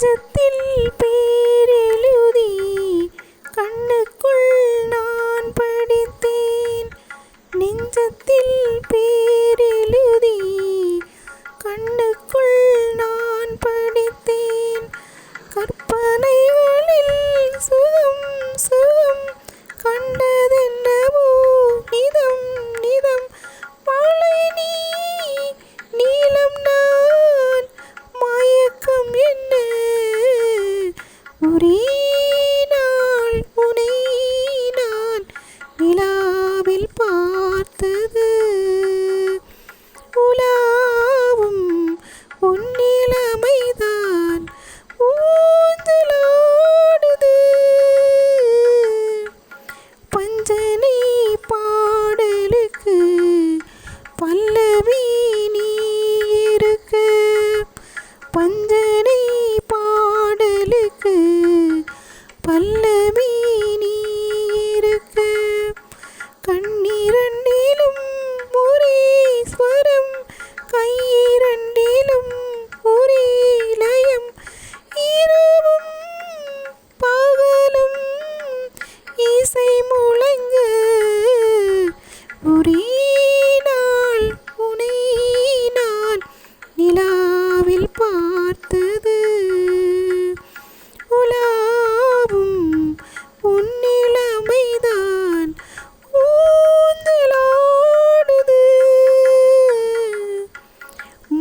நெஞ்சத்தில் பேரெழுதி கண்ணுக்குள் நான் படித்தேன். நெஞ்சத்தில் பேரெழுதி கண்ணுக்குள் நான் படித்தேன். கற்பனைகளில் சுகம் சுகம் கண்டதென்னவோ நிதம் நிதம். மாலை நீ நீலம் நான் மயக்கம் என்ன ஒரே நாள் உனை நான் நிலாவில் பார்த்தது. உலாவும் உன்னிலமைதான் ஊஞ்சலாடுது. பஞ்சனை பாடலுக்கு பல்லவி நீ இருக்க. பஞ்சனை பாடலுக்கு பல்லவி நீ இருக்க. கண்ணிரண்டிலும் ஒரே ஸ்வரம் கையிரண்டிலும் ஒரே லயம். இரவும் பகலும் இசை முழங்க ஒரே நாள் உனை நான் நிலாவில் பார்த்தது. உலாவும் உன்னிலமைதான் ஊஞ்சலாடுது.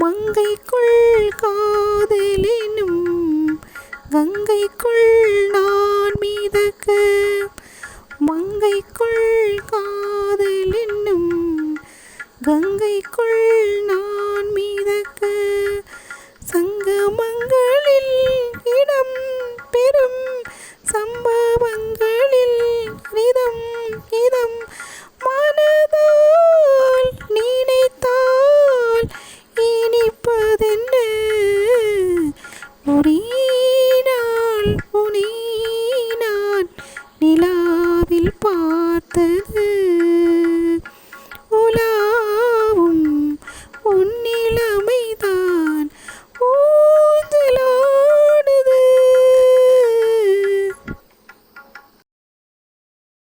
மங்கைக்குள் காதலினும் கங்கைக்குள் நான் மிதக்க. மங்கைக்குள் காதலினும் கங்கைக்குள் நான் மிதக்க. சங்கமங்களில் இடம் பெறும் சம்பவங்களில் நிதம் நிதம். மனதால் நினைத்தால் இனிப்பதென்ன ஒரே நாள் உனை நான் நிலாவில் பார்த்தது. உலாவும் உன்னில